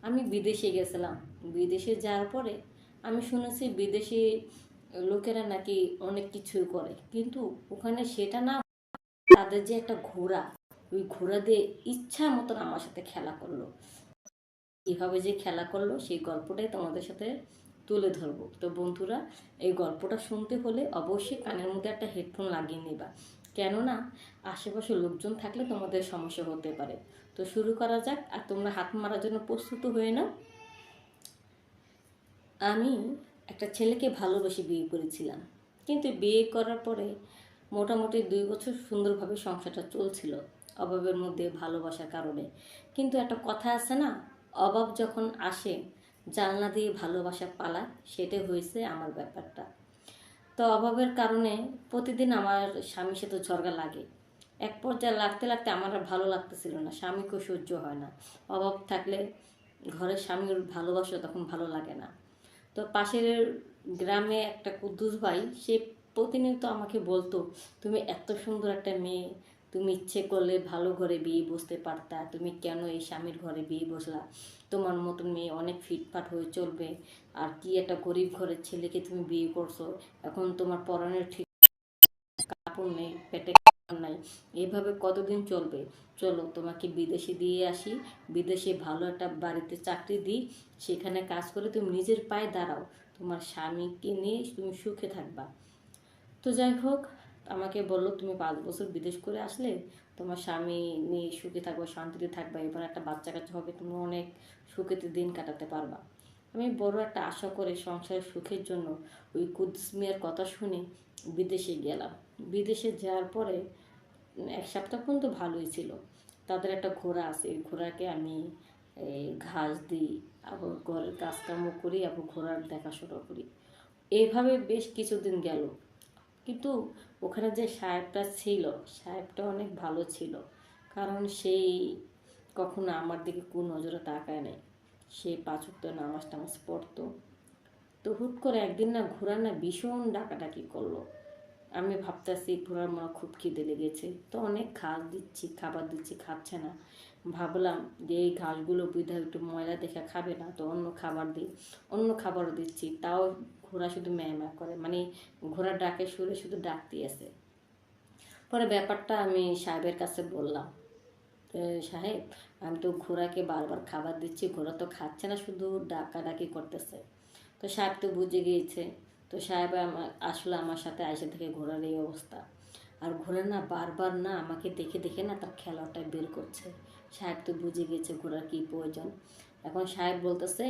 আমি বিদেশে গেছিলাম। বিদেশে যাওয়ার পরে আমি শুনেছি বিদেশি লোকেরা নাকি অনেক কিছুই করে, কিন্তু ওখানে সেটা না, তাদের যে একটা ঘোড়া, ওই ঘোড়া দিয়ে ইচ্ছা মতন আমার সাথে খেলা করলো। কীভাবে যে খেলা করলো সেই গল্পটাই তোমাদের সাথে তুলে ধরবো। তো বন্ধুরা, এই গল্পটা শুনতে হলে অবশ্যই কানের মধ্যে একটা হেডফোন লাগিয়ে নেবা, কেননা আশেপাশে লোকজন থাকলে তোমাদের সমস্যা হতে পারে। তো শুরু করা যাক, আর তোমরা হাত মারার জন্য প্রস্তুত হয়ে নাও। আমি একটা ছেলেকে ভালোবেসে বিয়ে করেছিলাম, কিন্তু বিয়ে করার পরে মোটামুটি 2 বছর সুন্দরভাবে সংসারটা চলছিল, অভাবের মধ্যে ভালোবাসার কারণে। কিন্তু একটা কথা আছে না, অভাব যখন আসে জানলা দিয়ে ভালোবাসা পালা, সেটাই হয়েছে আমার ব্যাপারটা। তো অভাবের কারণে প্রতিদিন আমার স্বামীর সাথে ঝগড়া লাগে। এক পর্যায়ে লাগতে লাগতে আমার আর ভালো লাগতেছিল না, স্বামীকেও সহ্য হয় না। অভাব থাকলে ঘরের স্বামীর ভালোবাসা তখন ভালো লাগে না। তো পাশের গ্রামে একটা কুদ্দুস ভাই, সে প্রতিনিয়ত আমাকে বলতো, তুমি এত সুন্দর একটা মেয়ে, তুমি ইচ্ছে করলে ভালো ঘরে বিয়ে বসতে পারতা, তুমি কেন এই স্বামীর ঘরে বিয়ে বসলা? তোমার মতন মেয়ে অনেক ফিটফাট হয়ে চলবে, আর কি একটা গরিব ঘরের ছেলেকে তুমি বিয়ে করছো, এখন তোমার পরনের ঠিক কাপড় নেই, পেটে কাপড় নাই, এভাবে কতদিন চলবে? চলো তোমাকে বিদেশে দিয়ে আসি, বিদেশে ভালো একটা বাড়িতে চাকরি দিই, সেখানে কাজ করে তুমি নিজের পায়ে দাঁড়াও, তোমার স্বামীকে নিয়ে তুমি সুখে থাকবা। তো যাই হোক, আমাকে বললো তুমি 5 বছর বিদেশ করে আসলে তোমার স্বামী নিয়ে সুখে থাকবে, শান্তিতে থাকবা, এবার একটা বাচ্চা কাচ্চা হবে, তুমি অনেক সুখেতে দিন কাটাতে পারবা। আমি বড় একটা আশা করে সংসারের সুখের জন্য ওই কুদ্দুস মিয়ার কথা শুনে বিদেশে গেলাম। বিদেশে যাওয়ার পরে 1 সপ্তাহ পর্যন্ত ভালোই ছিল। তাদের একটা ঘোড়া আছে, এই ঘোড়াকে আমি ঘাস দিই, আবার ঘরের কাজকর্ম করি, আবার ঘোড়ার দেখাশোনা করি। এইভাবে বেশ কিছুদিন গেল। কিন্তু ওখানে যে সাহেবটা ছিল, সাহেবটা অনেক ভালো ছিল, কারণ সেই কখনো আমার দিকে কোন নজরে তাকায় নেই। সে 5 ওয়াক্ত নামাজ টামাজ পড়তো। তো হুট করে একদিন না ঘোড়া না ভীষণ ডাকাডাকি করলো। আমি ভাবতেছি ঘোড়ার মা খুব খিদে লেগেছে, তো অনেক ঘাস দিচ্ছি, খাবার দিচ্ছি, খাচ্ছে না। ভাবলাম যে এই ঘাসগুলো বোধহয় একটু ময়লা দেখে খাবে না, তো অন্য খাবার দিই। অন্য খাবারও দিচ্ছি, তাও ঘোড়া শুধু ম্যাঁ ম্যাঁ করে, মানে ঘোড়ার ডাকে সুরে শুধু ডাক দিয়েছে। পরে ব্যাপারটা আমি সাহেবের কাছে বললাম, সাহেব, আমি তো ঘোড়াকে বারবার খাবার দিচ্ছি, ঘোড়া তো খাচ্ছে না, শুধু ডাকাডাকি করতেছে। তো সাহেব তো বুঝে গিয়েছে। তো সাহেব আসলে আমার সাথে আইসে থেকে ঘোড়ার এই অবস্থা। আর ঘোড়া না বারবার না আমাকে দেখে দেখে না তার খেলাটা বের করছে। সাহেব তো বুঝে গিয়েছে ঘোড়ার কী প্রয়োজন। এখন সাহেব বলতেছে,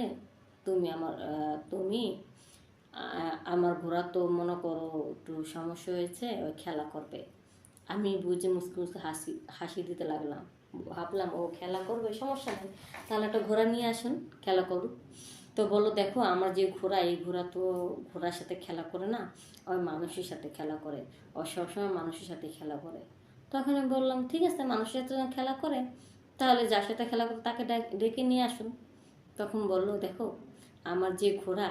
তুমি আমার ঘোড়া তো মনে করো একটু সমস্যা হয়েছে, ওই খেলা করবে। আমি বুঝে মুসকে মুসকে হাসি দিতে লাগলাম। ভাবলাম ও খেলা করবে, সমস্যা নেই, তাহলে একটা ঘোড়া নিয়ে আসুন, খেলা করুক। তো বলো, দেখো আমার যে ঘোড়া, এই ঘোড়া তো ঘোড়ার সাথে খেলা করে না, ওই মানুষের সাথে খেলা করে, ও সবসময় মানুষের সাথে খেলা করে। তখন আমি বললাম, ঠিক আছে, মানুষের সাথে যখন খেলা করে, তাহলে যার সাথে খেলা করে তাকে ডেকে নিয়ে আসুন। তখন বললো, দেখো আমার যে ঘোড়া,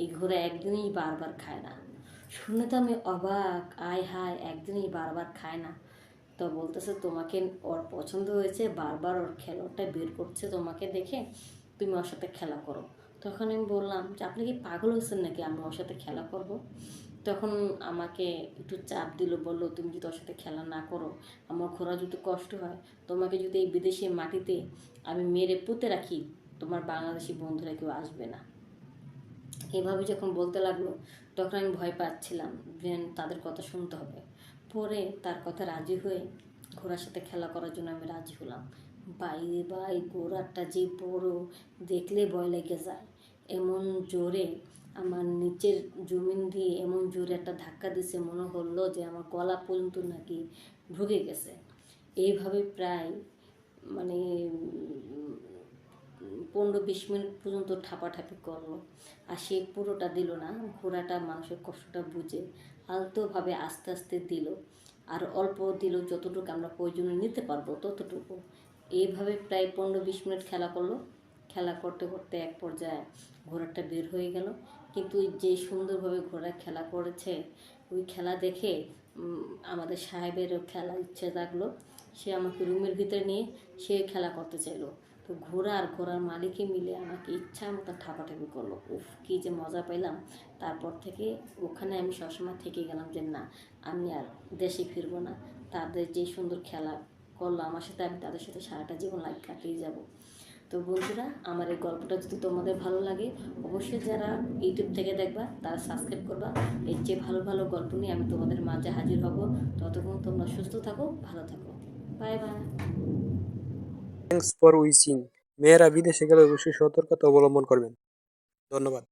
এই ঘোড়া একদিনই বারবার খায় না। শুনে তো আমি অবাক, আয় হায়, একদিনই বারবার খায় না। তো বলতেছে, তোমাকে ওর পছন্দ হয়েছে, বারবার ওর খেলাটা বের করছে তোমাকে দেখে, তুমি ওর সাথে খেলা করো। তখন আমি বললাম যে আপনি কি পাগল হয়েছেন নাকি, আমি ওর সাথে খেলা করব? তখন আমাকে একটু চাপ দিল, বললো, তুমি যদি ওর সাথে খেলা না করো, আমার ঘোড়া যদি কষ্ট হয়, তোমাকে যদি এই বিদেশি মাটিতে আমি মেরে পুঁতে রাখি, তোমার বাংলাদেশি বন্ধুরা কেউ আসবে না। এভাবে যখন বলতে লাগলো, তখন আমি ভয় পাচ্ছিলাম যে তাদের কথা শুনতে হবে। পরে তার কথা রাজি হয়ে ঘোড়ার সাথে খেলা করার জন্য আমি রাজি হলাম। বাইরে বাই, ঘোড়াটা যে বড়, দেখলে ভয় লেগে যায়। এমন জোরে আমার নিচের জমিন দিয়ে এমন জোরে একটা ধাক্কা দিছে, মনে হলো যে আমার গলা পর্যন্ত নাকি ঢুকে গেছে। এইভাবে প্রায় মানে 15-20 মিনিট পর্যন্ত ঠাপাঠাপি করলো। আর সে পুরোটা দিল না, ঘোড়াটা মানুষের কষ্টটা বুঝে আলতোভাবে আস্তে আস্তে দিল, আর অল্প দিল, যতটুকু আমরা প্রয়োজনে নিতে পারবো ততটুকু। এইভাবে প্রায় 15-20 মিনিট খেলা করলো। খেলা করতে করতে এক পর্যায়ে ঘোড়াটা বের হয়ে গেল। কিন্তু যে সুন্দরভাবে ঘোড়া খেলা করেছে, ওই খেলা দেখে আমাদের সাহেবেরও খেলার ইচ্ছে জাগলো। সে আমাকে রুমের ভিতরে নিয়ে সে খেলা করতে চাইলো। তো ঘোড়া আর ঘোড়ার মালিকে মিলে আমাকে ইচ্ছা মতো ঠাপাঠাপি করলো। উফ, কী যে মজা পেলাম। তারপর থেকে ওখানে আমি সবসময় থেকে গেলাম যে না, আমি আর দেশে ফিরবো না। তাদের যে সুন্দর খেলা করলো আমার সাথে, আমি তাদের সাথে সারাটা জীবন লাইফ কাটিয়ে যাব। তো বন্ধুরা, আমার এই গল্পটা যদি তোমাদের ভালো লাগে, অবশ্যই যারা ইউটিউব থেকে দেখবা তারা সাবস্ক্রাইব করবা। এর চেয়ে ভালো ভালো গল্প নিয়ে আমি তোমাদের মাঝে হাজির হব। ততক্ষণ তোমরা সুস্থ থাকো, ভালো থাকো। Bye bye. Thanks for witching. মেয়েরা বিদেশে গেলে অবশ্যই সতর্কতা অবলম্বন করবেন। ধন্যবাদ।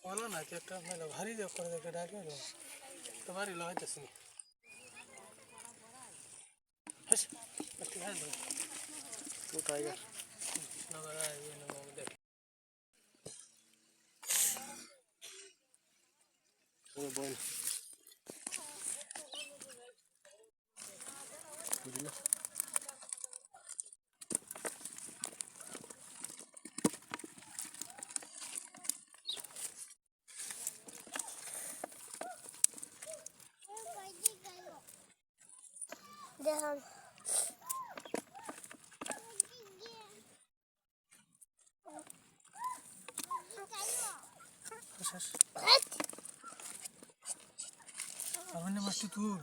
বলো না কি একটা মেলা ভারী দেখ করে দেখে ডাকে তো ভারী লগাইতেছি হাস একটু হ্যাঁ তো টাইগার নগর দেখ বল বুঝলি দেখুন হাস হাস আমার মাছটি তুল